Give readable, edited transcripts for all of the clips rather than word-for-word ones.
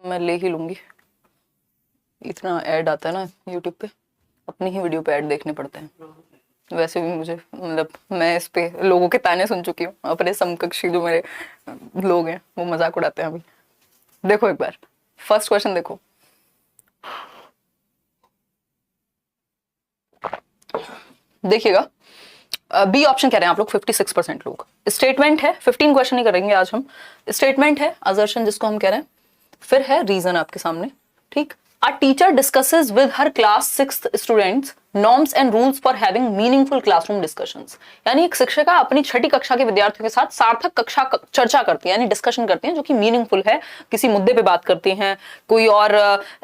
मैं ले ही लूंगी, इतना ऐड आता है ना यूट्यूब पे, अपनी ही वीडियो पे ऐड देखने पड़ते हैं। वैसे भी मुझे मतलब मैं इस पे लोगों के ताने सुन चुकी हूँ, अपने समकक्षी जो मेरे लोग हैं वो मजाक उड़ाते हैं। अभी देखो एक बार फर्स्ट क्वेश्चन देखो, देखिएगा बी ऑप्शन कह रहे हैं आप लोग 56% लोग। स्टेटमेंट है, 15 क्वेश्चन ही करेंगे आज हम। स्टेटमेंट है, असर्शन जिसको हम कह रहे हैं, फिर है रीजन आपके सामने, ठीक। A teacher discusses with her class 6th students norms and rules for having meaningful classroom discussions. यानी एक शिक्षिका अपनी छठी कक्षा के विद्यार्थियों के साथ सार्थक कक्षा चर्चा करती है, यानी डिस्कशन करती हैं जो कि मीनिंगफुल है, किसी मुद्दे पे बात करती हैं, कोई और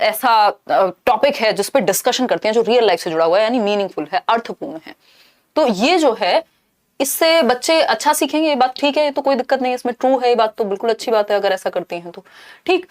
ऐसा टॉपिक है जिस पे डिस्कशन करती हैं जो रियल लाइफ से जुड़ा हुआ है, यानी मीनिंगफुल है, अर्थपूर्ण है। तो ये जो है इससे बच्चे अच्छा सीखेंगे, ये बात ठीक है, ये तो कोई दिक्कत नहीं है, इसमें ट्रू है, ये बात तो बिल्कुल अच्छी बात है अगर ऐसा करती हैं तो, ठीक।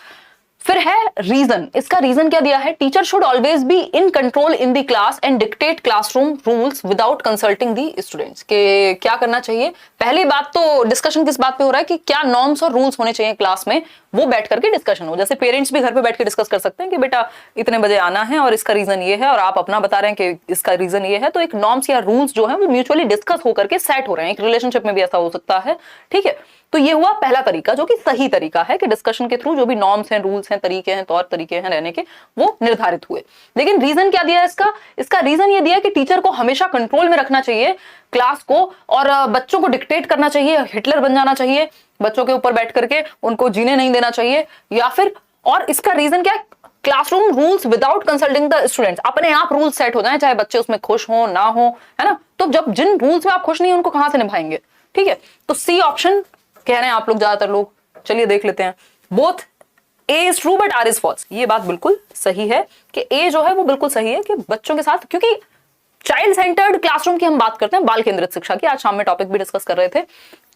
फिर है रीजन, इसका रीजन क्या दिया है, teacher should always be in control in the class and dictate classroom rules without consulting the students. के क्या करना चाहिए, पहली बात तो डिस्कशन किस बात पे हो रहा है कि क्या नॉर्म्स और रूल्स होने चाहिए क्लास में, वो बैठ करके डिस्कशन हो। जैसे पेरेंट्स भी घर पे बैठ के डिस्कस कर सकते हैं कि बेटा इतने बजे आना है और इसका रीजन ये है, और आप अपना बता रहे हैं कि इसका रीजन ये है, तो एक नॉर्म्स या रूल्स जो है वो म्यूचुअली डिस्कस होकर के सेट हो रहे हैं। एक रिलेशनशिप में भी ऐसा हो सकता है, ठीक है। तो ये हुआ पहला तरीका जो कि सही तरीका है कि डिस्कशन के थ्रू जो भी नॉर्म्स हैं, रूल्स हैं, तरीके हैं, तौर तरीके हैं रहने के, वो निर्धारित हुए। लेकिन रीजन क्या दिया इसका, इसका रीजन ये दिया कि टीचर को हमेशा कंट्रोल में रखना चाहिए क्लास को, और बच्चों को डिक्टेट करना चाहिए, हिटलर बन जाना चाहिए, बच्चों के ऊपर बैठ करके उनको जीने नहीं देना चाहिए, या फिर, और इसका रीजन क्या है, classroom rules without consulting the students, अपने आप रूल्स सेट हो जाए चाहे बच्चे उसमें खुश हो ना हो, है ना। तो जब जिन रूल्स में आप खुश नहीं है उनको कहां से निभाएंगे, ठीक है। तो सी ऑप्शन कह रहे हैं आप लोग, ज्यादातर लोग। चलिए देख लेते हैं, both A is true but R is false. ये बात बिल्कुल सही है कि ए जो है वो बिल्कुल सही है कि बच्चों के साथ, क्योंकि चाइल्ड सेंटर्ड क्लासरूम की हम बात करते हैं, बाल केंद्रित शिक्षा की, आज शाम में टॉपिक भी डिस्कस कर रहे थे,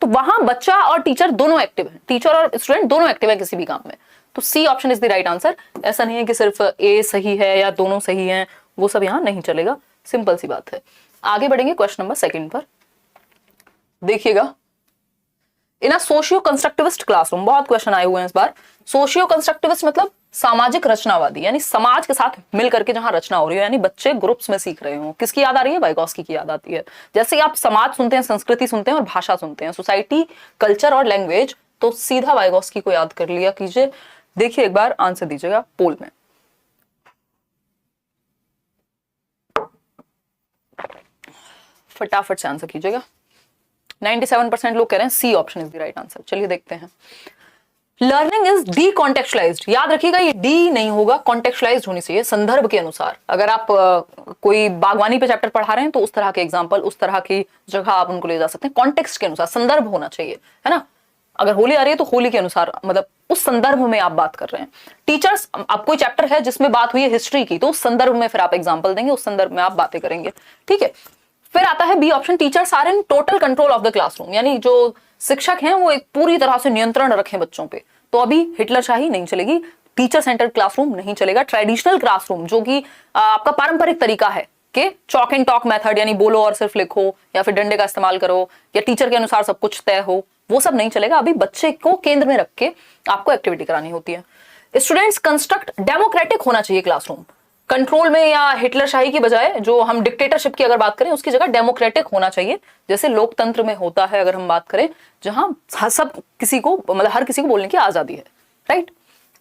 तो वहां बच्चा और टीचर दोनों एक्टिव है, टीचर और स्टूडेंट दोनों एक्टिव है किसी भी काम में। तो C option is the right answer. ऐसा नहीं है कि सिर्फ ए सही है या दोनों सही हैं, वो सब यहां नहीं चलेगा, सिंपल सी बात है। आगे बढ़ेंगे क्वेश्चन नंबर 2 पर, देखिएगा। इन अ सोशियो कंस्ट्रक्टिविस्ट क्लासरूम, बहुत क्वेश्चन आए हुए हैं इस बार। सोशियो कंस्ट्रक्टिविस्ट मतलब सामाजिक रचनावादी, यानी समाज के साथ मिलकर के जहां रचना हो रही है, यानी बच्चे ग्रुप्स में सीख रहे हो। किसकी याद आ रही है, वाइगॉस्की की याद आती है। जैसे आप समाज सुनते हैं, संस्कृति सुनते हैं और भाषा सुनते हैं, सोसाइटी, कल्चर और लैंग्वेज, तो सीधा वाइगॉस्की को याद कर लिया कीजिए। देखिए एक बार आंसर दीजिएगा पोल में, फटाफट से आंसर कीजिएगा। 97% लोग कह रहे हैं C option is the right answer. चलिए देखते हैं। लर्निंग इज डी कॉन्टेक्चुअलाइज्ड, याद रखिएगा ये डी नहीं होगा, कॉन्टेक्चुअलाइज्ड होनी चाहिए, संदर्भ के अनुसार। अगर आप कोई बागवानी पे चैप्टर पढ़ा रहे हैं तो उस तरह के एग्जांपल, उस तरह की जगह आप उनको ले जा सकते हैं, कॉन्टेक्स्ट के अनुसार, संदर्भ होना चाहिए, है ना। अगर होली आ रही है तो होली के अनुसार, मतलब उस संदर्भ में आप बात कर रहे हैं। टीचर्स, अब कोई चैप्टर है जिसमें बात हुई है हिस्ट्री की, तो उस संदर्भ में फिर आप एग्जाम्पल देंगे, उस संदर्भ में आप बातें करेंगे, ठीक है। फिर आता है B option, teachers are in total control of the classroom, यानी जो शिक्षक हैं वो एक पूरी तरह से नियंत्रण रखें बच्चों पे। तो अभी हिटलरशाही नहीं चलेगी, टीचर सेंटर्ड क्लासरूम नहीं चलेगा। ट्रेडिशनल क्लासरूम जो कि आपका पारंपरिक तरीका है कि चॉक एंड टॉक मेथड, यानी बोलो और सिर्फ लिखो, या फिर डंडे का इस्तेमाल करो, या टीचर के अनुसार सब कुछ तय हो, वो सब नहीं चलेगा। अभी बच्चे को केंद्र में रख के आपको एक्टिविटी करानी होती है। स्टूडेंट्स कंस्ट्रक्ट, डेमोक्रेटिक होना चाहिए क्लासरूम, कंट्रोल में या हिटलरशाही की बजाय, जो हम डिक्टेटरशिप की अगर बात करें उसकी जगह डेमोक्रेटिक होना चाहिए, जैसे लोकतंत्र में होता है अगर हम बात करें, जहां सब किसी को, मतलब हर किसी को बोलने की आजादी है, राइट।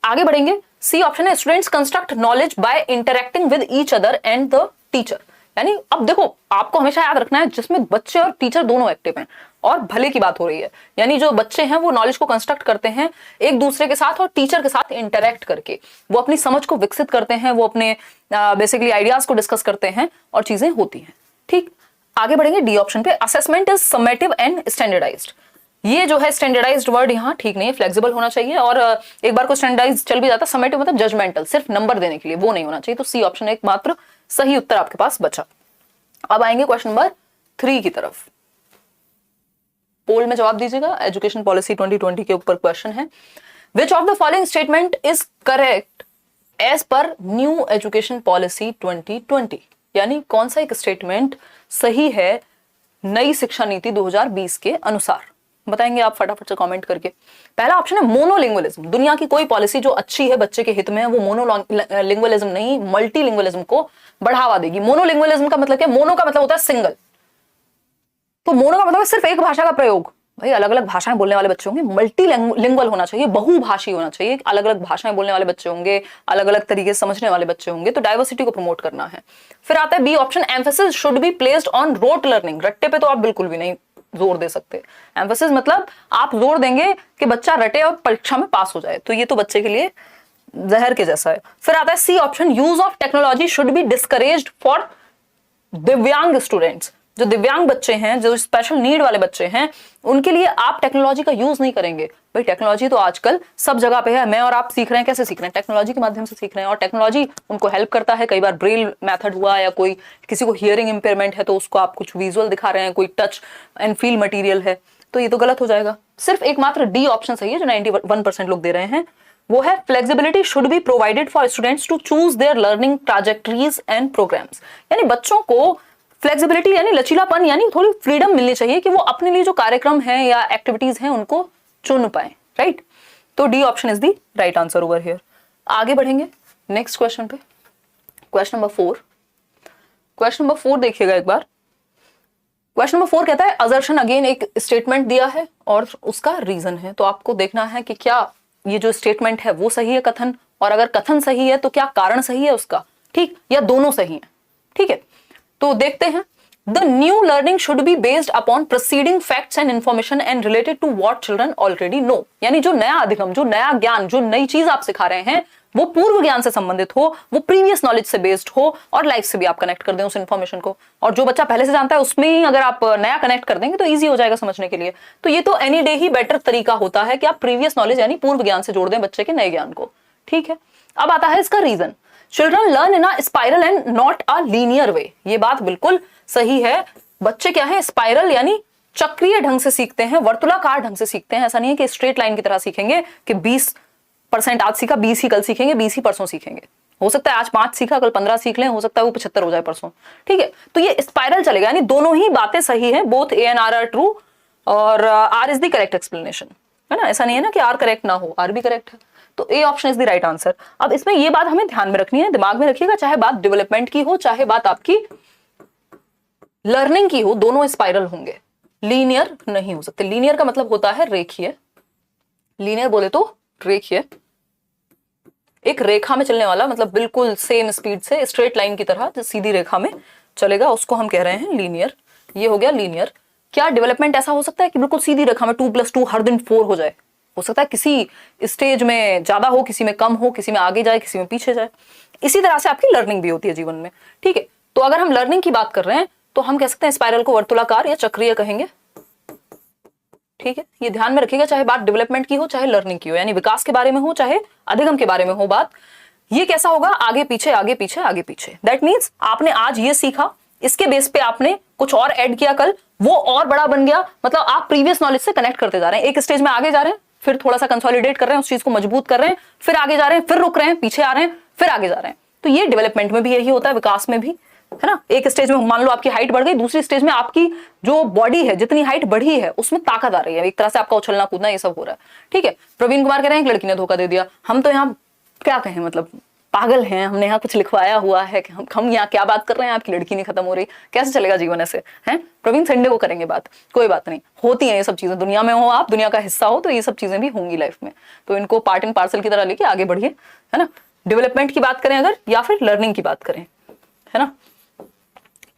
आगे बढ़ेंगे, सी ऑप्शन है, students construct knowledge by interacting with each other and the teacher. यानी अब देखो, आपको हमेशा याद रखना है जिसमें बच्चे और टीचर दोनों एक्टिव हैं और भले की बात हो रही है, यानी जो बच्चे हैं वो नॉलेज को कंस्ट्रक्ट करते हैं एक दूसरे के साथ और टीचर के साथ इंटरेक्ट करके, वो अपनी समझ को विकसित करते हैं, वो अपने बेसिकली आइडियाज को डिस्कस करते हैं और चीजें होती हैं, ठीक। आगे बढ़ेंगे डी ऑप्शन पे, assessment is summative and standardised. ये जो है स्टैंडर्डाइज्ड वर्ड यहाँ ठीक नहीं है, फ्लेक्सिबल होना चाहिए, और एक बार को स्टैंडर्डाइज चल भी जाता, समेटिव मतलब जजमेंटल, सिर्फ नंबर देने के लिए, वो नहीं होना चाहिए। तो सी ऑप्शन एकमात्र सही उत्तर आपके पास बचा। अब आएंगे क्वेश्चन नंबर 3 की तरफ, पोल में जवाब दीजिएगा। एजुकेशन पॉलिसी 2020 के ऊपर क्वेश्चन है, which of the following statement is correct as per new education policy 2020, यानी कौन सा एक स्टेटमेंट सही है नई शिक्षा नीति 2020 के अनुसार। बताएंगे आप फटाफट से कमेंट करके। पहला ऑप्शन है मोनोलिंगुअलिज्म। दुनिया की कोई पॉलिसी जो अच्छी है, बच्चे के हित में है, वो मोनोलिंगुअलिज्म नहीं मल्टीलिंगुअलिज्म को बढ़ावा देगी। मोनोलिंगुअलिज्म का मतलब क्या? मोनो का मतलब होता है सिंगल, तो मोनो का मतलब है सिर्फ एक भाषा का प्रयोग। भाई अलग अलग भाषाएं बोलने वाले बच्चे होंगे, मल्टीलिंगुअल होना चाहिए, बहुभाषी होना चाहिए, अलग अलग भाषाएं बोलने वाले बच्चे होंगे, अलग अलग तरीके से समझने वाले बच्चे होंगे, तो डाइवर्सिटी को प्रमोट करना है। फिर आता है B option, emphasis should be placed on rote learning. रट्टे पे तो आप बिल्कुल भी नहीं जोर दे सकते। एम्फेसिस मतलब आप जोर देंगे कि बच्चा रटे और परीक्षा में पास हो जाए, तो ये तो बच्चे के लिए जहर के जैसा है। फिर आता है C option, use of technology should be discouraged for divyang students. जो दिव्यांग बच्चे हैं, जो स्पेशल नीड वाले बच्चे हैं, उनके लिए आप टेक्नोलॉजी का यूज नहीं करेंगे। भाई टेक्नोलॉजी तो आजकल सब जगह पे है, मैं और आप सीख रहे हैं, कैसे सीख रहे हैं? टेक्नोलॉजी के माध्यम से सीख रहे हैं, और टेक्नोलॉजी उनको हेल्प करता है। कई बार ब्रेल मेथड हुआ, या कोई किसी को हियरिंग इंपेयरमेंट है तो उसको आप कुछ विजुअल दिखा रहे हैं, कोई टच एंड फील मटीरियल है, तो ये तो गलत हो जाएगा। सिर्फ एकमात्र डी ऑप्शन सही है जो 91% लोग दे रहे हैं, वो है flexibility should be provided for students to choose their learning trajectories and programmes. यानी बच्चों को फ्लेक्सिबिलिटी यानी लचीलापन, यानी थोड़ी फ्रीडम मिलनी चाहिए कि वो अपने लिए जो कार्यक्रम है या एक्टिविटीज हैं उनको चुन पाए, राइट? तो D option is the right answer over here. आगे बढ़ेंगे नेक्स्ट क्वेश्चन पे, क्वेश्चन नंबर 4। क्वेश्चन नंबर 4 देखिएगा एक बार। क्वेश्चन नंबर 4 कहता है असर्शन, अगेन एक स्टेटमेंट दिया है और उसका रीजन है, तो आपको देखना है कि क्या ये जो स्टेटमेंट है वो सही है कथन, और अगर कथन सही है तो क्या कारण सही है उसका, ठीक, या दोनों सही है, ठीक है? तो देखते हैं। The new learning should be based upon proceeding facts and information and related to what children already know. यानी जो नया अधिगम, जो नया ज्ञान, जो नई चीज आप सिखा रहे हैं, वो पूर्व ज्ञान से संबंधित हो, वो प्रीवियस नॉलेज से बेस्ड हो, और लाइफ से भी आप कनेक्ट कर दें उस इन्फॉर्मेशन को। और जो बच्चा पहले से जानता है उसमें ही अगर आप नया कनेक्ट कर देंगे तो ईजी हो जाएगा समझने के लिए। तो ये तो एनी डे ही बेटर तरीका होता है कि आप प्रीवियस नॉलेज यानी पूर्व ज्ञान से जोड़ दें बच्चे के नए ज्ञान को, ठीक है? अब आता है इसका reason, children learn in a spiral and not a linear way. ये बात बिल्कुल सही है। बच्चे क्या है, स्पाइरल यानी चक्रीय ढंग से सीखते हैं, वर्तुलाकार ढंग से सीखते हैं। ऐसा नहीं है कि स्ट्रेट लाइन की तरह सीखेंगे कि 20% आज सीखा 20 ही कल सीखेंगे, 20 ही परसों सीखेंगे। हो सकता है आज 5 सीखा कल 15 सीख लें, हो सकता है वो 75 हो जाए परसों, ठीक है? तो ये स्पाइरल चलेगा, यानी दोनों ही बातें सही है, both A and R are true, और R is the correct explanation, है ना? ऐसा नहीं है ना कि आर करेक्ट ना हो, आर भी करेक्ट है। तो ए option is the right answer. अब इसमें ये बात हमें ध्यान में रखनी है, दिमाग में रखिएगा, चाहे बात डेवलपमेंट की हो, चाहे बात आपकी लर्निंग की हो, दोनों स्पाइरल होंगे, लीनियर नहीं हो सकते। लीनियर का मतलब होता है रेखीय, लीनियर बोले तो रेखीय, एक रेखा में चलने वाला, मतलब बिल्कुल सेम स्पीड से स्ट्रेट लाइन की तरह जो सीधी रेखा में चलेगा, उसको हम कह रहे हैं लीनियर। ये हो गया लीनियर। क्या डेवलपमेंट ऐसा हो सकता है कि बिल्कुल सीधी रेखा में 2+2 हर दिन 4 हो जाए? हो सकता है किसी स्टेज में ज्यादा हो, किसी में कम हो, किसी में आगे जाए, किसी में पीछे जाए। इसी तरह से आपकी लर्निंग भी होती है जीवन में, ठीक है? तो अगर हम लर्निंग की बात कर रहे हैं तो हम कह सकते हैं स्पाइरल को वर्तुलाकार या चक्रीय कहेंगे, ठीक है? ये ध्यान में रखिएगा, चाहे बात डेवलपमेंट की हो, चाहे लर्निंग की हो, यानी विकास के बारे में हो, चाहे अधिगम के बारे में हो बात। ये कैसा होगा? आगे पीछे आगे पीछे आगे पीछे। दैट मीन्स आपने आज ये सीखा, इसके बेस पे आपने कुछ और ऐड किया कल, वो और बड़ा बन गया, मतलब आप प्रीवियस नॉलेज से कनेक्ट करते जा रहे हैं, एक स्टेज में आगे जा रहे हैं, फिर थोड़ा सा कंसोलिडेट कर रहे हैं, उस चीज को मजबूत कर रहे हैं, फिर आगे जा रहे हैं, फिर रुक रहे हैं, पीछे आ रहे हैं, फिर आगे जा रहे हैं। तो ये डेवलपमेंट में भी यही होता है, विकास में भी, है ना? एक स्टेज में मान लो आपकी हाइट बढ़ गई, दूसरी स्टेज में आपकी जो बॉडी है, जितनी हाइट बढ़ी है उसमें ताकत आ रही है, एक तरह से आपका उछलना कूदना ये सब हो रहा है, ठीक है? प्रवीण कुमार कह रहे हैं एक लड़की ने धोखा दे दिया। हम तो यहाँ क्या कहें, मतलब पागल हैं, हमने यहाँ कुछ लिखवाया हुआ है कि हम यहाँ क्या बात कर रहे हैं, आपकी लड़की नहीं खत्म हो रही, कैसे चलेगा जीवन ऐसे, हैं? प्रवीण संडे को करेंगे बात, कोई बात नहीं, होती है ये सब चीजें, दुनिया में हो आप, दुनिया का हिस्सा हो, तो ये सब चीजें भी होंगी लाइफ में, तो इनको पार्ट एंड पार्सल की तरह लेके आगे बढ़िए, है ना? डेवलपमेंट की बात करें अगर, या फिर लर्निंग की बात करें, है ना?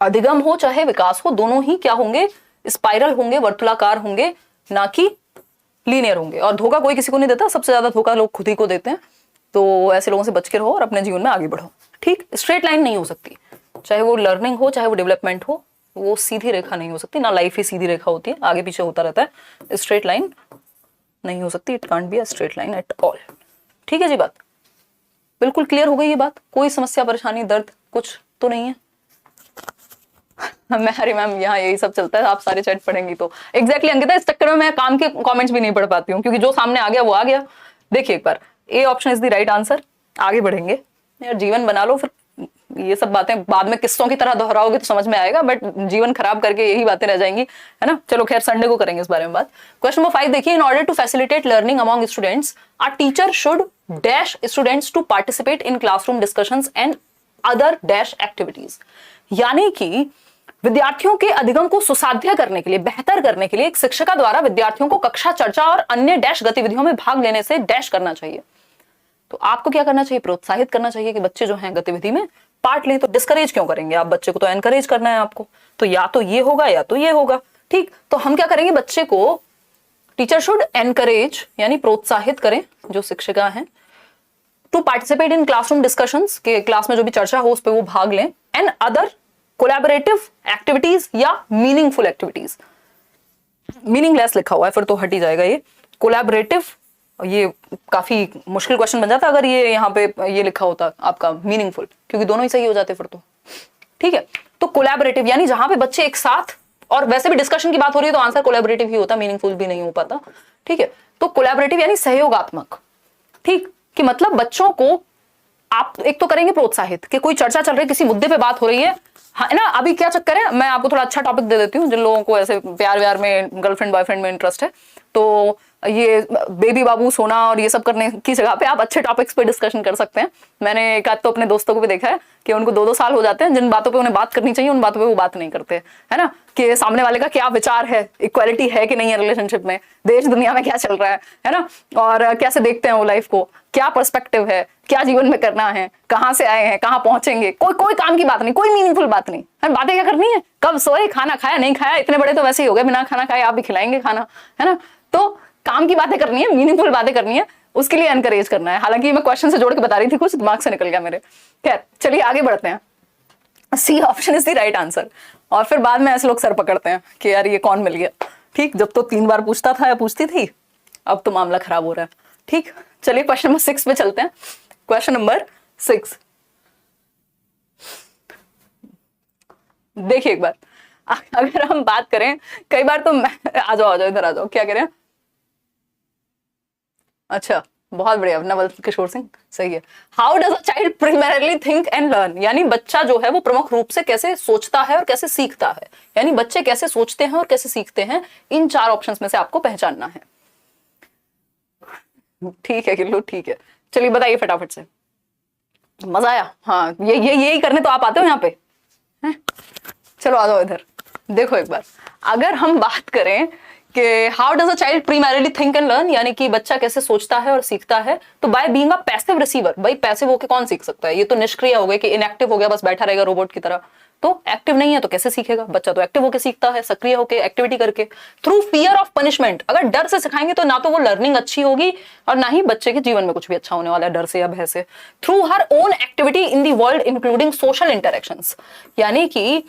अधिगम हो चाहे विकास हो, दोनों ही क्या होंगे? स्पाइरल होंगे, वर्तुलाकार होंगे, ना कि लीनियर होंगे। और धोखा कोई किसी को नहीं देता, सबसे ज्यादा धोखा लोग खुद ही को देते हैं। तो ऐसे लोगों से बच के रहो और अपने जीवन में आगे बढ़ो, ठीक? स्ट्रेट लाइन नहीं हो सकती, चाहे वो लर्निंग हो चाहे वो डेवलपमेंट हो, वो सीधी रेखा नहीं हो सकती, ना लाइफ ही सीधी रेखा होती है, आगे पीछे होता रहता है, स्ट्रेट लाइन नहीं हो सकती। It can't be a straight line at all, ठीक है जी? बात बिल्कुल क्लियर हो गई ये बात? कोई समस्या परेशानी दर्द कुछ तो नहीं है? मैं हरी मैम यहाँ यही सब चलता है, आप सारे चैट पढ़ेंगी तो एग्जैक्टली अंकिता, इस चक्कर में मैं काम के कमेंट्स भी नहीं पढ़ पाती हूँ, क्योंकि जो सामने आ गया वो आ गया। देखिए एक बार, A option is the right answer. आगे बढ़ेंगे यार, जीवन बना लो फिर ये सब बातें बाद में किस्सों की तरह दोहराओगे तो समझ में आएगा, बट जीवन खराब करके यही बातें रह जाएंगी, है ना। चलो खैर संडे को करेंगे इस बारे में बात। क्वेश्चन नंबर 5 देखिए, in order to facilitate learning among students a teacher should dash students to participate in classroom discussions and other dash activities. यानी कि विद्यार्थियों के अधिगम को सुसाध्य करने के लिए, बेहतर करने के लिए एक शिक्षिका द्वारा विद्यार्थियों को कक्षा चर्चा और अन्य डैश गतिविधियों में भाग लेने से डैश करना चाहिए। तो आपको क्या करना चाहिए, प्रोत्साहित करना चाहिए कि बच्चे जो हैं गतिविधि में पार्ट लें। तो डिस्करेज क्यों करेंगे आप बच्चे को, तो एनकरेज करना है आपको। तो या तो ये होगा या तो ये होगा, ठीक। तो हम क्या करेंगे, बच्चे को टीचर शुड एनकरेज यानी प्रोत्साहित करें, जो शिक्षिका हैं, to participate in classroom discussions, के क्लास में जो भी चर्चा हो उस पर वो भाग लें, एंड अदर कोलैबोरेटिव एक्टिविटीज या मीनिंगफुल एक्टिविटीज। मीनिंगलेस लिखा हुआ है फिर तो हट ही जाएगा ये। कोलैबोरेटिव, ये काफी मुश्किल क्वेश्चन बन जाता अगर ये यहाँ पे ये लिखा होता आपका मीनिंगफुल, क्योंकि दोनों ही सही हो जाते फिर तो, ठीक है। तो कोलैबोरेटिव यानी जहां पे बच्चे एक साथ, और वैसे भी डिस्कशन की बात हो रही है तो आंसर कोलैबोरेटिव ही होता, मीनिंगफुल भी नहीं हो पाता, ठीक है। तो कोलैबोरेटिव यानी सहयोगात्मक, ठीक, कि मतलब बच्चों को आप एक तो करेंगे प्रोत्साहित कि कोई चर्चा चल रही है, किसी मुद्दे पे बात हो रही है, हाँ ना। अभी क्या चक्कर है, मैं आपको थोड़ा अच्छा टॉपिक दे देती हूँ, जिन लोगों को ऐसे प्यार व्यार में, गर्लफ्रेंड बॉयफ्रेंड में इंटरेस्ट है, तो ये बेबी बाबू सोना और ये सब करने की जगह पे आप अच्छे टॉपिक्स पे डिस्कशन कर सकते हैं। मैंने एक आध तो अपने दोस्तों को भी देखा है कि उनको 2-2 साल हो जाते हैं, जिन बातों पे उन्हें बात करनी चाहिए उन बातों पे वो बात नहीं करते, है ना। कि सामने वाले का क्या विचार है, इक्वालिटी है कि नहीं है रिलेशनशिप में, देश दुनिया में क्या चल रहा है ना, और कैसे देखते हैं वो लाइफ को, क्या पर्सपेक्टिव है, क्या जीवन में करना है, कहाँ से आए हैं, कहाँ पहुंचेंगे, कोई काम की बात नहीं, कोई मीनिंगफुल बात नहीं है। बातें क्या करनी है, कब सोए, खाना खाया नहीं खाया, इतने बड़े तो वैसे ही हो गए, बिना खाना खाए आप भी खिलाएंगे खाना, है ना। तो काम की बातें करनी है, मीनिंगफुल बातें करनी है, उसके लिए एनकरेज करना है। हालांकि मैं क्वेश्चन से जोड़ के बता रही थी, कुछ दिमाग से निकल गया मेरे। खैर चलिए आगे बढ़ते हैं। C option is the right answer. और फिर बाद में ऐसे लोग सर पकड़ते हैं कि यार ये कौन मिल गया, ठीक। जब तो 3 बार पूछता था या पूछती थी, अब तो मामला खराब हो रहा है, ठीक। चलिए क्वेश्चन नंबर 6 पे चलते हैं। क्वेश्चन नंबर 6 देखिए एक बार, अगर हम बात करें, कई बार तो आ जाओ इधर आ जाओ, क्या करें। अच्छा बहुत बढ़िया, नवल किशोर सिंह, सही है। How does a child primarily think and learn, यानी बच्चा जो है वो प्रमुख रूप से कैसे सोचता है और कैसे सीखता है, यानी बच्चे कैसे सोचते हैं और कैसे सीखते हैं, इन 4 ऑप्शंस में से आपको पहचानना है, ठीक है किल्लू, ठीक है। चलिए बताइए फटाफट से, मजा आया। हाँ यही करने तो आप आते हो यहाँ पे, हैं? चलो आ जाओ इधर। देखो एक बार, अगर हम बात करें कि how does a child primarily think and learn, यानी कि बच्चा कैसे सोचता है और सीखता है, तो by being a passive receiver. भाई पैसिव होके कौन सीख सकता है, ये तो निष्क्रिय हो गया कि इनएक्टिव हो गया, बस बैठा रहेगा रोबोट की तरह। तो एक्टिव नहीं है तो कैसे सीखेगा, बच्चा तो एक्टिव होकर सीखता है, सक्रिय होकर एक्टिविटी करके। थ्रू फियर ऑफ पनिशमेंट, अगर डर से सिखाएंगे तो ना तो वो लर्निंग अच्छी होगी और ना ही बच्चे के जीवन में कुछ भी अच्छा होने वाला है डर से या भय से। Through her own activity in the world including social interactions, यानी कि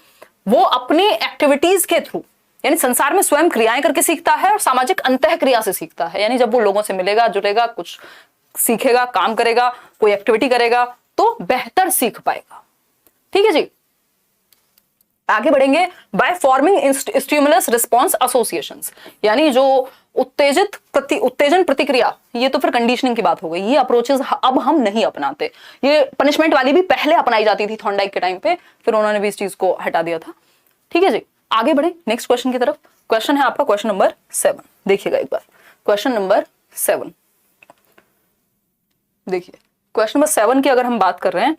वो अपने एक्टिविटीज के थ्रू, यानी संसार में स्वयं क्रियाएं करके सीखता है और सामाजिक अंतः क्रिया से सीखता है, यानी जब वो लोगों से मिलेगा जुड़ेगा, कुछ सीखेगा, काम करेगा, कोई एक्टिविटी करेगा तो बेहतर सीख पाएगा, ठीक है जी। आगे बढ़ेंगे। By forming stimulus response associations, यानी जो उत्तेजन प्रतिक्रिया, ये तो फिर कंडीशनिंग की बात हो गई, ये अप्रोचेस अब हम नहीं अपनाते। ये पनिशमेंट वाली भी पहले अपनाई जाती थी थॉर्नडाइक के टाइम पे, फिर उन्होंने भी इस चीज को हटा दिया था, ठीक है जी। आगे बढ़े नेक्स्ट क्वेश्चन की तरफ। क्वेश्चन है आपका क्वेश्चन नंबर 7, देखिएगा एक बार। क्वेश्चन नंबर 7 देखिए, क्वेश्चन नंबर 7 की अगर हम बात कर रहे हैं,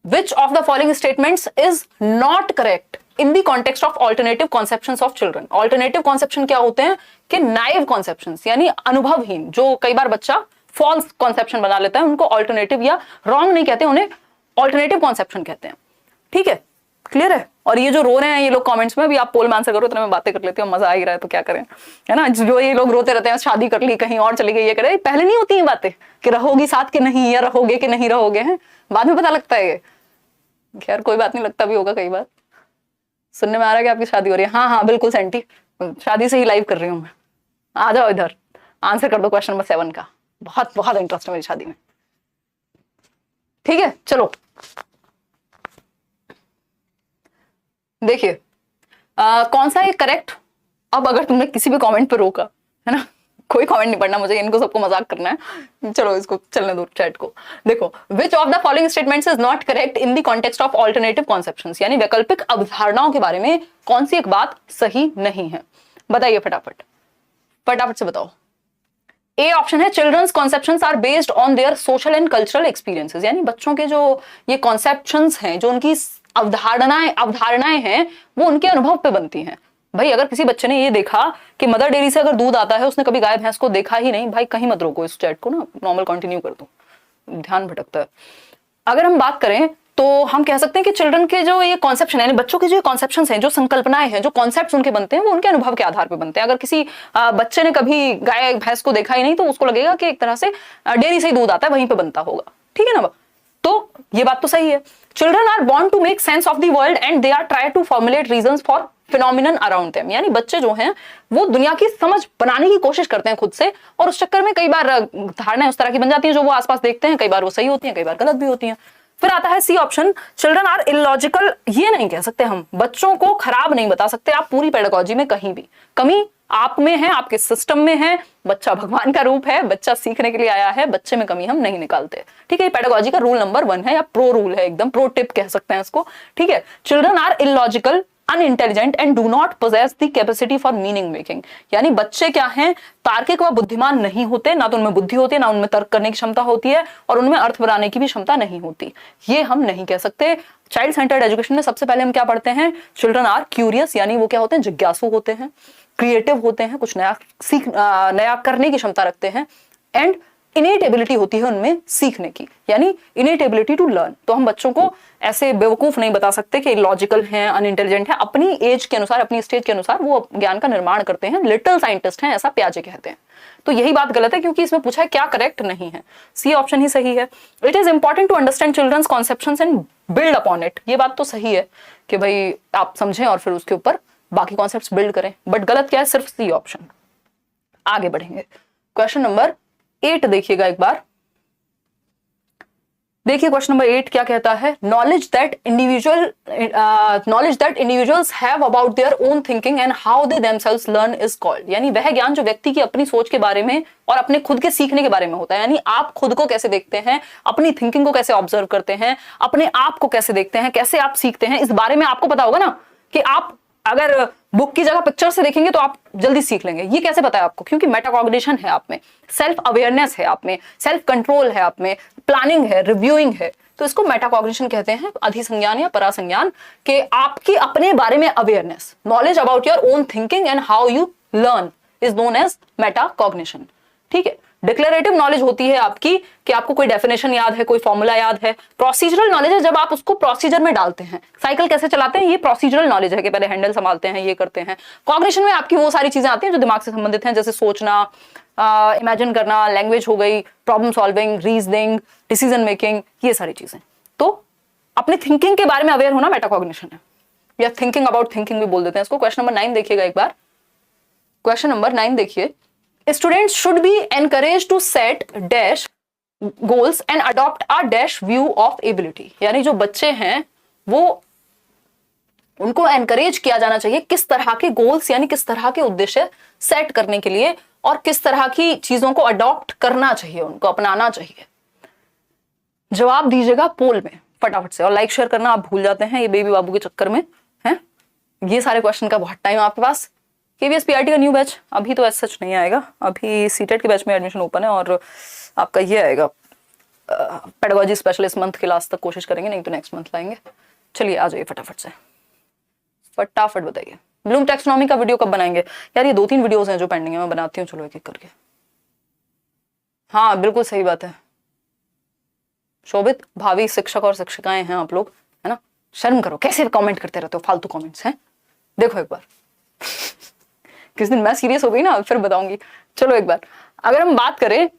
Which of the following statements is not correct in the context of alternative conceptions of children? Alternative conception क्या होते हैं कि naive conceptions, यानी अनुभवहीन, जो कई बार बच्चा false conception बना लेता है, उनको alternative या wrong नहीं कहते, उन्हें alternative conception कहते हैं, ठीक है, क्लियर है। और ये जो रो रहे हैं ये लोग कमेंट्स में, भी आप पोल में आंसर करो, इतना मैं बातें कर लेती हूँ, मजा आ ही रहा है तो क्या करें, है ना। जो ये लोग रोते रहते हैं शादी कर ली, कहीं और चली गई, ये करे, पहले नहीं होती ये बातें कि रहोगी साथ के नहीं, या रहोगे कि नहीं रहोगे, हैं बाद में पता लगता है ये। खैर कोई बात नहीं, लगता भी होगा कई बार। सुनने में आ रहा है कि आपकी शादी हो रही है, हाँ हाँ बिल्कुल सेंटी, शादी से ही लाइव कर रही हूँ मैं। आ जाओ इधर, आंसर कर दो क्वेश्चन नंबर 7 का, बहुत बहुत इंटरेस्ट है मेरी शादी में, ठीक है। चलो देखिए कौन सा है करेक्ट। अब अगर तुमने किसी भी कमेंट पे रोका, है ना, कोई कमेंट नहीं पढ़ना मुझे, इनको सबको मजाक करना है, चलो इसको चलने दो चैट को। देखो, which of the following statements is not correct in the context of alternative conceptions, यानी वैकल्पिक अवधारणाओं के बारे में कौन सी एक बात सही नहीं है, बताइए फटाफट, फटाफट से बताओ। ए ऑप्शन है children's conceptions are based on their social and cultural experiences, यानी बच्चों के जो ये कॉन्सेप्शंस हैं, जो उनकी अवधारणाएं हैं, वो उनके अनुभव पे बनती हैं। भाई अगर किसी बच्चे ने ये देखा कि मदर डेयरी से अगर दूध आता है, उसने कभी गाय भैंस को देखा ही नहीं, भाई कहीं मत रोको इस चैट को ना, नॉर्मल कंटिन्यू कर दो, ध्यान भटकता है। अगर हम बात करें तो हम कह सकते हैं कि चिल्ड्रन के जो ये कॉन्सेप्शन है, बच्चों के जो कॉन्सेप्शंस हैं, जो संकल्पनाएं हैं, जो कॉन्सेप्ट्स उनके बनते हैं, वो उनके अनुभव के आधार पर बनते हैं। अगर किसी बच्चे ने कभी गाय भैंस को देखा ही नहीं, तो उसको लगेगा कि एक तरह से डेयरी से ही दूध आता है, वहीं पे बनता होगा, ठीक है ना। तो ये बात तो सही है। Children are born to make sense of the world and they are try to formulate reasons for phenomenon around them, यानी बच्चे जो हैं वो दुनिया की समझ बनाने की कोशिश करते हैं खुद से, और उस चक्कर में कई बार धारणाएं उस तरह की बन जाती हैं जो वो आसपास देखते हैं, कई बार वो सही होती हैं, कई बार गलत भी होती हैं। फिर आता है C option, children are illogical, ये नहीं कह सकते हम, बच्चों को खराब नहीं बता सकते आप पूरी पेडागॉजी में कहीं भी, कमी आप में है, आपके सिस्टम में है, बच्चा भगवान का रूप है, बच्चा सीखने के लिए आया है, बच्चे में कमी हम नहीं निकालते, ठीक है। ये पेडागॉजी का रूल नंबर 1 है, या प्रो रूल है, एकदम प्रो टिप कह सकते हैं इसको, ठीक है। Children are illogical, unintelligent and do not possess the capacity for meaning making, यानी बच्चे क्या हैं, तार्किक व बुद्धिमान नहीं होते, ना तो उनमें बुद्धि होती है, ना उनमें तर्क करने की क्षमता होती है, और उनमें अर्थ बनाने की भी क्षमता नहीं होती, ये हम नहीं कह सकते। चाइल्ड सेंटर्ड एजुकेशन में सबसे पहले हम क्या पढ़ते हैं, चिल्ड्रन आर क्यूरियस, यानी वो क्या होते हैं, जिज्ञासु होते हैं, क्रिएटिव होते हैं, कुछ नया करने की क्षमता रखते हैं, एंड इनेट एबिलिटी होती है उनमें सीखने की, यानी इनेट एबिलिटी टू लर्न। तो हम बच्चों को ऐसे बेवकूफ नहीं बता सकते कि लॉजिकल हैं, अनइंटेलिजेंट हैं, अपनी एज के अनुसार, अपनी स्टेज के अनुसार वो ज्ञान का निर्माण करते हैं, लिटिल साइंटिस्ट हैं, ऐसा प्याजे कहते हैं। तो यही बात गलत है, क्योंकि इसमें पूछा है क्या करेक्ट नहीं है, सी ऑप्शन ही सही है। It is important to understand children's conceptions and build upon it, ये बात तो सही है कि भाई आप समझें और फिर उसके ऊपर बाकी कॉन्सेप्ट्स बिल्ड करें, बट गलत क्या है, सिर्फ सी ऑप्शन। आगे बढ़ेंगे, क्वेश्चन नंबर 8 देखिएगा एक बार, देखिए क्वेश्चन नंबर 8 क्या कहता है, knowledge that individuals have about their own thinking and how they themselves learn is called, यानी वह ज्ञान जो व्यक्ति की अपनी सोच के बारे में और अपने खुद के सीखने के बारे में होता है, यानी आप खुद को कैसे देखते हैं, अपनी थिंकिंग को कैसे ऑब्जर्व करते हैं, अपने आप को कैसे देखते हैं, कैसे आप सीखते हैं, इस बारे में आपको पता होगा ना, कि आप अगर बुक की जगह पिक्चर से देखेंगे तो आप जल्दी सीख लेंगे। ये कैसे पता है आपको, क्योंकि मेटाकॉग्निशन है आप में, सेल्फ अवेयरनेस है आप में, सेल्फ कंट्रोल है आप में, प्लानिंग है, रिव्यूइंग है, तो इसको मेटाकॉग्निशन कहते हैं, अधिसंज्ञान या परासंज्ञान, के आपकी अपने बारे में awareness, knowledge about your own thinking and how you learn is known as metacognition, ठीक है। डिक्लेरेटिव नॉलेज होती है आपकी कि आपको कोई डेफिनेशन याद है, कोई फॉर्मूला याद है। प्रोसीजरल नॉलेज है जब आप उसको प्रोसीजर में डालते हैं, साइकिल कैसे चलाते हैं, ये प्रोसीजरल नॉलेज है कि पहले हैंडल संभालते हैं, ये करते हैं। कॉग्निशन में आपकी वो सारी चीजें आती हैं जो दिमाग से संबंधित हैं, जैसे सोचना, इमेजिन करना, लैंग्वेज हो गई, problem solving, reasoning, decision making, ये सारी चीजें। तो अपने थिंकिंग के बारे में अवेयर होना मेटाकॉग्निशन है, या थिंकिंग अबाउट थिंकिंग भी बोल देते हैं इसको। क्वेश्चन नंबर 9 देखिएगा एक बार, क्वेश्चन नंबर 9 देखिए, students should be encouraged to set dash goals and adopt a dash view of ability, यानी जो बच्चे हैं वो उनको एनकरेज किया जाना चाहिए किस तरह के गोल्स, यानी किस तरह के उद्देश्य सेट करने के लिए, और किस तरह की चीजों को अडॉप्ट करना चाहिए, उनको अपनाना चाहिए। जवाब दीजिएगा पोल में फटाफट से, और लाइक शेयर करना आप भूल जाते हैं ये बेबी बाबू के चक्कर में, हैं ये सारे क्वेश्चन का बहुत टाइम आपके पास। केवीएस पीआरटी का न्यू बैच अभी तो ऐसा सच नहीं आएगा, अभी सीटेट के बैच में एडमिशन ओपन है, और आपका ये आएगा पेडागॉजी स्पेशलिस्ट मंथ के लास्ट तक कोशिश करेंगे, नहीं तो नेक्स्ट मंथ लाएंगे। चलिए आ जाइए फटाफट से, फटाफट बताइए ब्लूम टैक्सोनॉमी का वीडियो कब बनाएंगे। यार ये 2-3 वीडियोस हैं जो पेंडिंग है, मैं बनाती हूँ, चलो एक एक करके। हाँ बिल्कुल सही बात है शोभित, भावी शिक्षक और शिक्षिकाएं हैं आप लोग, है ना, शर्म करो, कैसे कमेंट करते रहते हो, फालतू कमेंट्स हैं। देखो एक बार किस दिन मैं सीरियस हो गई ना फिर बताऊंगी। चलो एक बार अगर हम बात करें,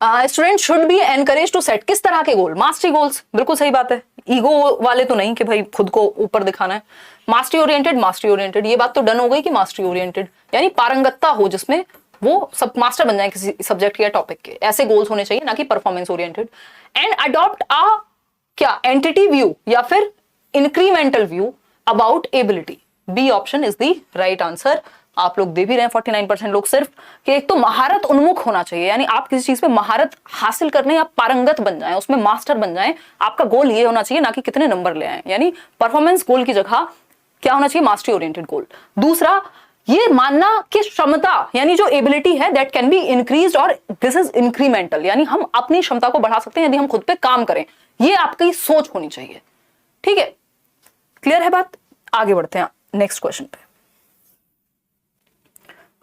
student should be encourage to set, किस तरह के गोल, मास्टरी गोल्स, बिल्कुल सही बात है, ईगो वाले तो नहीं कि भाई खुद को ऊपर दिखाना है। मास्टरी ओरिएंटेड, ये बात तो डन हो गई कि मास्टरी ओरिएंटेड यानी पारंगतता हो, जिसमें वो सब मास्टर बन जाए किसी सब्जेक्ट या टॉपिक के, ऐसे गोल्स होने चाहिए, ना कि performance oriented. And adopt a क्या एंटिटी व्यू या फिर incremental view about ability, B option is the right answer. आप लोग दे भी रहे हैं 49% लोग सिर्फ, कि एक तो महारत उन्मुख होना चाहिए, यानी आप किसी चीज पे महारत हासिल करने या पारंगत बन जाएं, उसमें मास्टर बन जाएं। आपका गोल ये होना चाहिए, ना कि कितने नंबर ले आए, यानी परफॉर्मेंस गोल की जगह क्या होना चाहिए, मास्टरी ओरिएंटेड गोल। दूसरा, ये मानना कि क्षमता यानी जो एबिलिटी है दैट कैन बी इंक्रीज्ड और दिस इज इंक्रीमेंटल, यानी हम अपनी क्षमता को बढ़ा सकते हैं यदि हम खुद पे काम करें, ये आपकी सोच होनी चाहिए। ठीक है, क्लियर है बात? आगे बढ़ते हैं नेक्स्ट क्वेश्चन पे।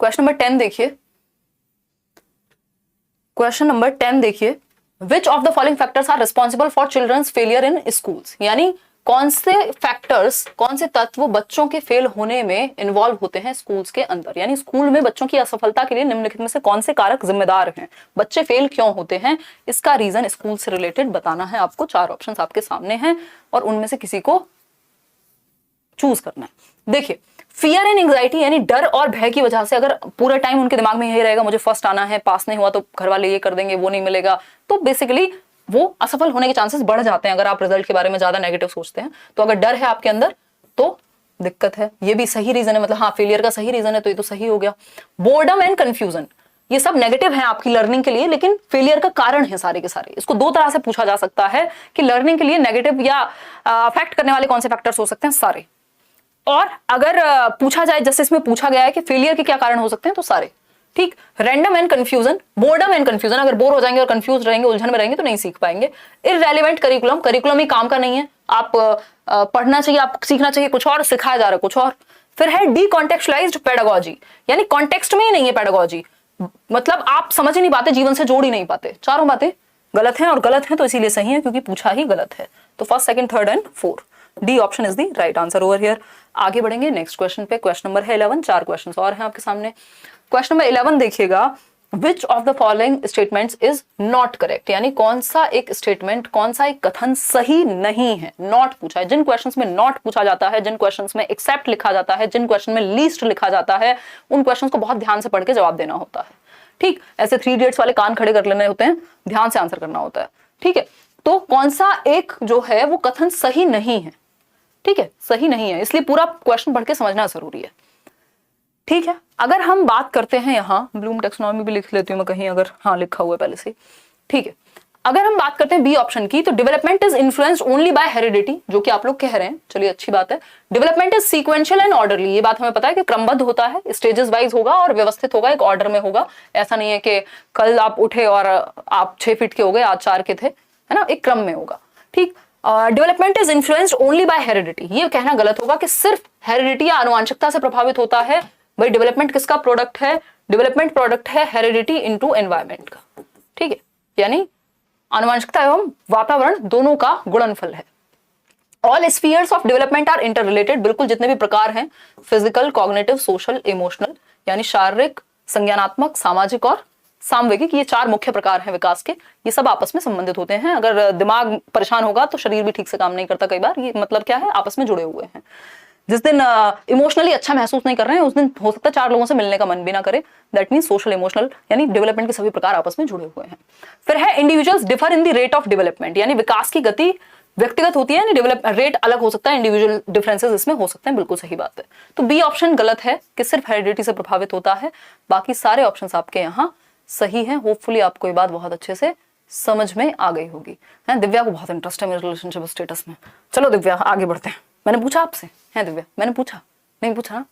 क्वेश्चन नंबर 10 देखिए, क्वेश्चन नंबर 10 देखिए, which of the following factors are responsible for children's failure in schools, यानी कौन से फैक्टर्स, कौन से तत्व बच्चों के फेल होने में इन्वॉल्व होते हैं स्कूल्स के अंदर, यानी स्कूल में बच्चों की असफलता के लिए निम्नलिखित में से कौन से कारक जिम्मेदार हैं, बच्चे फेल क्यों होते हैं, इसका रीजन स्कूल से रिलेटेड बताना है आपको। 4 ऑप्शंस आपके सामने हैं और उनमें से किसी को चूज करना है। देखिए, फियर एंड एंग्जाइटी यानी डर और भय की वजह से अगर पूरे टाइम उनके दिमाग में यही रहेगा मुझे फर्स्ट आना है, पास नहीं हुआ तो घर वाले ये कर देंगे, वो नहीं मिलेगा, तो बेसिकली वो असफल होने के चांसेस बढ़ जाते हैं अगर आप रिजल्ट के बारे में ज्यादा नेगेटिव सोचते हैं। तो अगर डर है आपके अंदर तो दिक्कत है। ये भी सही रीजन है, मतलब हाँ फेलियर का सही रीजन है, तो ये तो सही हो गया। बोर्डम एंड कंफ्यूजन, ये सब नेगेटिव है आपकी लर्निंग के लिए, लेकिन फेलियर का कारण है सारे के सारे। इसको 2 तरह से पूछा जा सकता है कि लर्निंग के लिए नेगेटिव या अफेक्ट करने वाले कौन से फैक्टर्स हो सकते हैं, सारे। और अगर पूछा जाए जैसे इसमें पूछा गया है कि फेलियर के क्या कारण हो सकते हैं, तो सारे। ठीक, random and confusion, boredom and confusion, अगर बोर हो जाएंगे और कंफ्यूज रहेंगे, उलझन में रहेंगे तो नहीं सीख पाएंगे। इररेलेवेंट करिकुलम, करिकुलम ही काम का नहीं है, आप पढ़ना चाहिए, आप सीखना चाहिए कुछ और, सिखाया जा रहा है कुछ और। फिर है डीकॉन्टेक्चुअलाइज्ड पेडागोजी, यानी कॉन्टेक्स्ट में ही नहीं है पेडागोजी, मतलब आप समझ ही नहीं पाते, जीवन से जोड़ ही नहीं पाते। चारों बातें गलत हैं और गलत हैं तो इसीलिए सही है क्योंकि पूछा ही गलत है। तो first, second, third and fourth, D option is the right answer over here. आगे बढ़ेंगे नेक्स्ट क्वेश्चन पे। क्वेश्चन नंबर है 11, 4 क्वेश्चन और हैं आपके सामने। क्वेश्चन नंबर 11 देखिएगा, विच of the following statements is not correct, यानी कौन सा एक स्टेटमेंट, कौन सा एक कथन सही नहीं है। नॉट पूछा है, जिन क्वेश्चंस में नॉट पूछा जाता है, जिन क्वेश्चंस में एक्सेप्ट लिखा जाता है, जिन क्वेश्चन में लीस्ट लिखा जाता है, उन क्वेश्चंस को बहुत ध्यान से पढ़ के जवाब देना होता है। ठीक, ऐसे 3 इडियट्स वाले कान खड़े कर लेने होते हैं, ध्यान से आंसर करना होता है। ठीक है, तो कौन सा एक जो है वो कथन सही नहीं है, ठीक है, सही नहीं है, इसलिए पूरा क्वेश्चन पढ़ के समझना जरूरी है। ठीक है, अगर हम बात करते हैं, यहाँ ब्लूम टेक्सोनॉमी भी लिख लेती हूँ मैं कहीं, अगर हाँ लिखा हुआ है पहले से। ठीक है, अगर हम बात करते हैं बी ऑप्शन की, तो development is influenced only by heredity, जो कि आप लोग कह रहे हैं, चलिए अच्छी बात है। Development is sequential and orderly, ये बात हमें पता है कि क्रमबद्ध होता है, स्टेजेस वाइज होगा और व्यवस्थित होगा, एक ऑर्डर में होगा। ऐसा नहीं है कि कल आप उठे और आप 6 फीट के हो गए, आज 4 के थे, है ना, एक क्रम में होगा। ठीक, development is influenced only by heredity, ये कहना गलत होगा कि सिर्फ हेरिडिटी या आनुवंशिकता से प्रभावित होता है। भाई डेवलपमेंट किसका प्रोडक्ट है, डेवलपमेंट प्रोडक्ट है हेरिडिटी इनटू एनवायरनमेंट का। ठीक है, यानी आनुवंशिकता एवं वातावरण दोनों का गुणनफल है। All spheres of development are interrelated, बिल्कुल जितने भी प्रकार हैं, फिजिकल, कॉग्निटिव, सोशल, इमोशनल, यानी शारीरिक, संज्ञानात्मक, सामाजिक और सामवेगिक, ये 4 मुख्य प्रकार हैं विकास के, ये सब आपस में संबंधित होते हैं। अगर दिमाग परेशान होगा तो शरीर भी ठीक से काम नहीं करता कई बार, ये मतलब क्या है, आपस में जुड़े हुए हैं। जिस दिन इमोशनली अच्छा महसूस नहीं कर रहे हैं उस दिन हो सकता है 4 लोगों से मिलने का मन भी ना करे, दैट मीन सोशल, इमोशनल, यानी डेवलपमेंट के सभी प्रकार आपस में जुड़े हुए हैं। फिर है individuals differ in the rate of development, यानी विकास की गति व्यक्तिगत होती है, यानी डेवलप रेट अलग हो सकता है, इंडिविजुअल डिफरेंसेस इसमें हो सकते हैं, बिल्कुल सही बात है। तो बी ऑप्शन गलत है कि सिर्फ हेरिडिटी से प्रभावित होता है, बाकी सारे ऑप्शंस आपके यहाँ सही है। होपफुली आपको ये बात बहुत अच्छे से समझ में आ गई होगी। दिव्या को बहुत इंटरेस्ट है मेरे रिलेशनशिप स्टेटस में। चलो दिव्या आगे बढ़ते हैं, मैंने पूछा आपसे, है दिव्या, मैंने पूछा नहीं पूछा ना?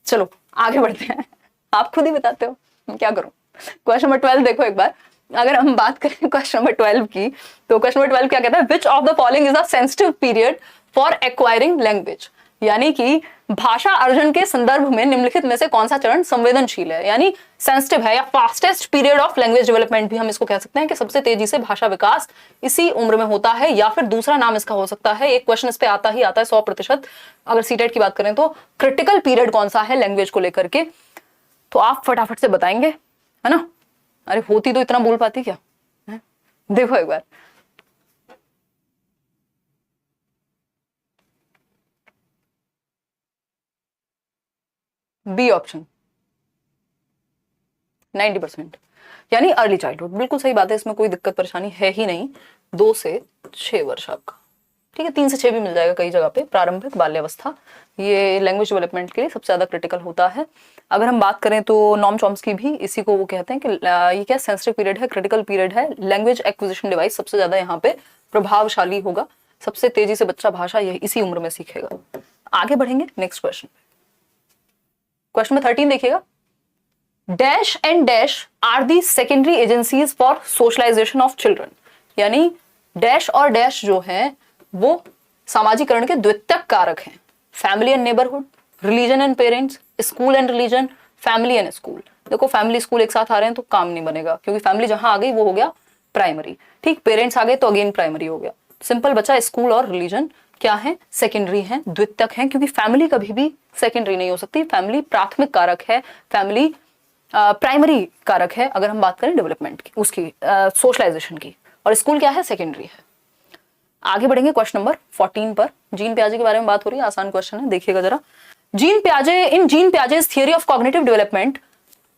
चलो आगे बढ़ते हैं, आप खुद ही बताते हो, मैं क्या करूं। क्वेश्चन नंबर 12 देखो एक बार, अगर हम बात करें क्वेश्चन नंबर 12 की, तो क्वेश्चन नंबर 12 क्या कहता है, which of the following is a sensitive period for acquiring language, यानी कि भाषा अर्जन के संदर्भ में निम्नलिखित में से कौन सा चरण संवेदनशील है, यानी सेंसिटिव है, या fastest period of language development भी हम इसको कह सकते हैं कि सबसे तेजी से भाषा विकास इसी उम्र में होता है, या फिर दूसरा नाम इसका हो सकता है, एक क्वेश्चन इस पे आता ही आता है 100%, अगर सीटेट की बात करें तो क्रिटिकल पीरियड कौन सा है लैंग्वेज को लेकर के, तो आप फटाफट से बताएंगे, है ना। अरे होती तो इतना बोल पाती क्या है? देखो एक बार, बी ऑप्शन 90%, यानी अर्ली चाइल्डहुड, बिल्कुल सही बात है, इसमें कोई दिक्कत परेशानी है ही नहीं। 2 से 6 वर्ष आपका ठीक है, 3 से 6 भी मिल जाएगा कई जगह पे। प्रारंभिक बाल्यावस्था ये लैंग्वेज डेवलपमेंट के लिए सबसे ज्यादा क्रिटिकल होता है। अगर हम बात करें तो नॉम चॉम्स्की भी इसी को वो कहते हैं कि ये क्या सेंसिटिव पीरियड है, क्रिटिकल पीरियड है, लैंग्वेज एक्विजिशन डिवाइस सबसे ज्यादा यहाँ पे प्रभावशाली होगा, सबसे तेजी से बच्चा भाषा यही इसी उम्र में सीखेगा। आगे बढ़ेंगे नेक्स्ट क्वेश्चन। क्वेश्चन में 13 देखिएगा, dash and dash are the secondary agencies for socialisation of children, यानी डैश और डैश जो है वो सामाजिकरण के द्वितीयक कारक हैं। Family and neighbourhood, religion and parents, school and religion, family and school. देखो फैमिली स्कूल एक साथ आ रहे हैं तो काम नहीं बनेगा, क्योंकि फैमिली जहां आ गई वो हो गया प्राइमरी, ठीक, पेरेंट्स आ गए तो अगेन प्राइमरी हो गया। सिंपल बच्चा, स्कूल और रिलीजन क्या है, सेकेंडरी है, द्वितीयक है, क्योंकि फैमिली कभी भी सेकेंडरी नहीं हो सकती। फैमिली प्राथमिक कारक है, फैमिली प्राइमरी कारक है अगर हम बात करें डेवलपमेंट की, उसकी सोशलाइजेशन की, और स्कूल क्या है, सेकेंडरी है। आगे बढ़ेंगे क्वेश्चन नंबर 14 पर। जीन पियाजे के बारे में बात हो रही है, आसान क्वेश्चन है, देखिएगा जरा। Jean Piaget's theory of cognitive development,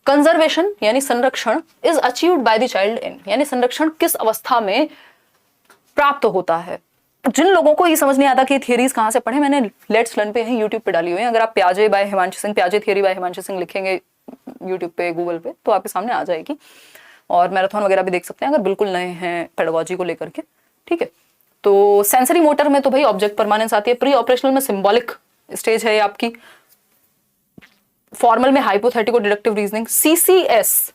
conservation यानी संरक्षण is achieved by the child in, यानी संरक्षण किस अवस्था में प्राप्त होता है। जिन लोगों को ये समझ नहीं आता कि थियरीज कहां से पढ़े, मैंने लेट्स लर्न पे है यूट्यूब पे डाली हुई है। अगर आप पियाजे bye Himanshu Singh, पियाजे theory bye Himanshu Singh लिखेंगे यूट्यूब पे, गूगल पे, तो आपके सामने आ जाएगी। और मैराथन वगैरह भी देख सकते हैं अगर बिल्कुल नए हैं पेडागोजी को लेकर के, ठीक है। तो सेंसरी मोटर में तो भाई ऑब्जेक्ट परमानेंस आती है, प्री ऑपरेशनल में सिंबॉलिक स्टेज है आपकी, फॉर्मल में हाइपोथेटिको डिडक्टिव रीजनिंग। सीसीएस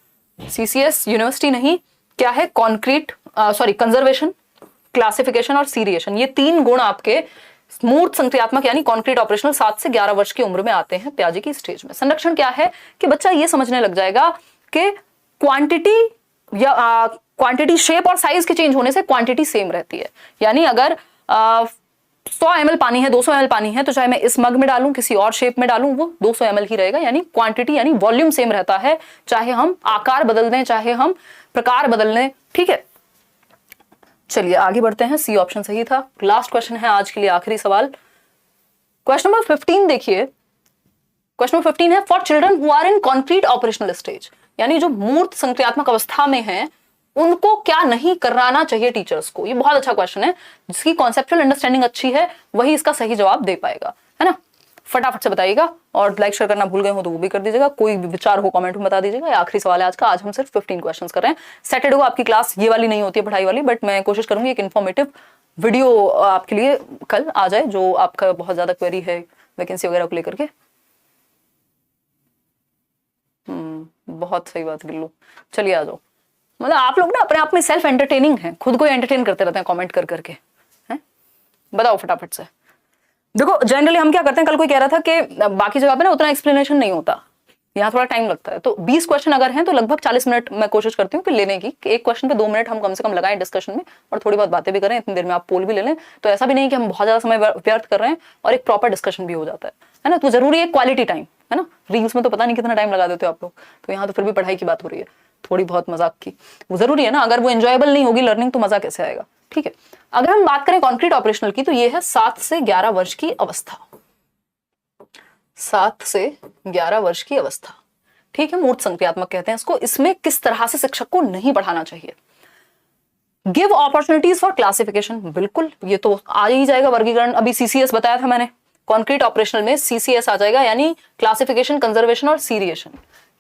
यूनिवर्सिटी नहीं, क्या है, कॉन्क्रीट कंजर्वेशन, क्लासिफिकेशन और सीरिएशन, ये 3 गुण आपके मूर्त संक्रियात्मक यानी कॉन्क्रीट ऑपरेशनल 7 से 11 वर्ष की उम्र में आते हैं पियाजे की स्टेज में। संरक्षण क्या है कि बच्चा ये समझने लग जाएगा कि क्वांटिटी या क्वांटिटी शेप और साइज के चेंज होने से क्वांटिटी सेम रहती है, यानी अगर 100 ml पानी है, 200 ml पानी है, तो चाहे मैं इस मग में डालूं, किसी और शेप में डालूं, वो 200 ml ही रहेगा, यानी क्वांटिटी यानी वॉल्यूम सेम रहता है, चाहे हम आकार बदल दें, चाहे हम प्रकार बदल दें, ठीक है। चलिए आगे बढ़ते हैं, सी ऑप्शन सही था। लास्ट क्वेश्चन है आज के लिए, आखिरी सवाल। क्वेश्चन नंबर 15 देखिए। क्वेश्चन नंबर 15 है, for children who are in concrete operational stage, यानी जो मूर्त संक्रियात्मक अवस्था में है उनको क्या नहीं कराना चाहिए टीचर्स को। ये बहुत अच्छा क्वेश्चन है, जिसकी कॉन्सेप्चुअल अंडरस्टैंडिंग अच्छी है वही इसका सही जवाब दे पाएगा, है ना। फटाफट से बताइएगा, और लाइक शेयर करना भूल गए हो तो वो भी कर दीजिएगा, कोई भी विचार हो कमेंट में बता दीजिएगा। आखिरी सवाल है आज का, आज हम सिर्फ 15 क्वेश्चंस कर रहे हैं। सैटरडे को आपकी क्लास ये वाली नहीं होती है पढ़ाई वाली, बट मैं कोशिश करूंगी एक इन्फॉर्मेटिव वीडियो आपके लिए कल आ जाए, जो आपका बहुत ज्यादा क्वेरी है वैकेंसी वगैरह को लेकर के। बहुत सही बात गिल्लू, चलिए आ जाओ। मतलब आप लोग ना अपने आप में सेल्फ एंटरटेनिंग हैं, खुद को एंटरटेन करते रहते हैं कमेंट कर करके, हैं। बताओ फटाफट से। देखो जनरली हम क्या करते हैं, कल कोई कह रहा था कि बाकी जगह पे ना उतना एक्सप्लेनेशन नहीं होता, यहाँ थोड़ा टाइम लगता है। तो 20 क्वेश्चन अगर हैं तो लगभग 40 मिनट मैं कोशिश करती हूँ कि लेने की, कि एक क्वेश्चन पे 2 मिनट हम कम से कम लगाएं डिस्कशन में, और थोड़ी बहुत बातें भी करें, इतनी देर में आप पोल भी ले लें। तो ऐसा भी नहीं कि हम बहुत ज्यादा समय व्यर्थ कर रहे हैं, और एक प्रॉपर डिस्कशन भी हो जाता है ना। तो जरूरी है क्वालिटी टाइम, है ना। रील्स में तो पता नहीं कितना टाइम लगा देते हो आप लोग, तो यहाँ तो फिर भी पढ़ाई की बात हो रही है, थोड़ी बहुत मजाक की, वो जरूरी है ना। अगर वो एंजॉयबल नहीं होगी लर्निंग तो मजा कैसे आएगा, ठीक है। अगर हम बात करें कॉन्क्रीट ऑपरेशनल की, तो ये है 7 से 11 वर्ष की अवस्था, 7 से 11 वर्ष की अवस्था, ठीक है। मूर्त संक्रियात्मक कहते हैं इसको। इसमें किस तरह से शिक्षक को नहीं पढ़ाना चाहिए, गिव अपॉर्चुनिटीज फॉर क्लासिफिकेशन, बिल्कुल ये तो आ ही जाएगा, वर्गीकरण। अभी सीसीएस बताया था मैंने, कॉन्क्रीट ऑपरेशनल में सीसीएस आ जाएगा, यानी क्लासिफिकेशन, कंजर्वेशन और सीरिएशन,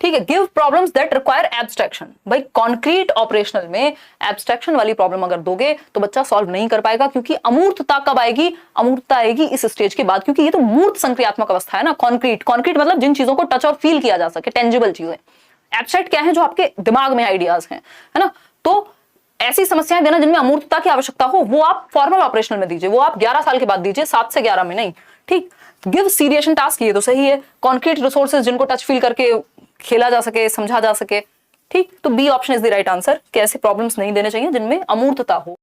ठीक है। Give problems that require abstraction, भाई कॉन्क्रीट ऑपरेशनल में एब्स्ट्रैक्शन वाली प्रॉब्लम अगर दोगे तो बच्चा सॉल्व नहीं कर पाएगा, क्योंकि अमूर्तता कब आएगी, अमूर्तता आएगी इस स्टेज के बाद, क्योंकि ये तो मूर्त संक्रियात्मक अवस्था है ना। कॉन्क्रीट मतलब जिन चीजों को टच और फील किया जा सके, टेंजिबल चीजें। एब्स्ट्रैक्ट क्या है, जो आपके दिमाग में आइडियाज हैं, है ना। तो ऐसी समस्याएं देना जिनमें अमूर्तता की आवश्यकता हो, वो आप फॉर्मल ऑपरेशनल में दीजिए, वो आप 11 साल के बाद दीजिए, 7 से 11 में नहीं, ठीक। गिव सीरिएशन टास्क, ये तो सही है। कॉन्क्रीट रिसोर्सेज जिनको टच फील करके खेला जा सके, समझा जा सके, ठीक। तो B option is the right answer, कि ऐसे प्रॉब्लम्स नहीं देने चाहिए जिनमें अमूर्तता हो।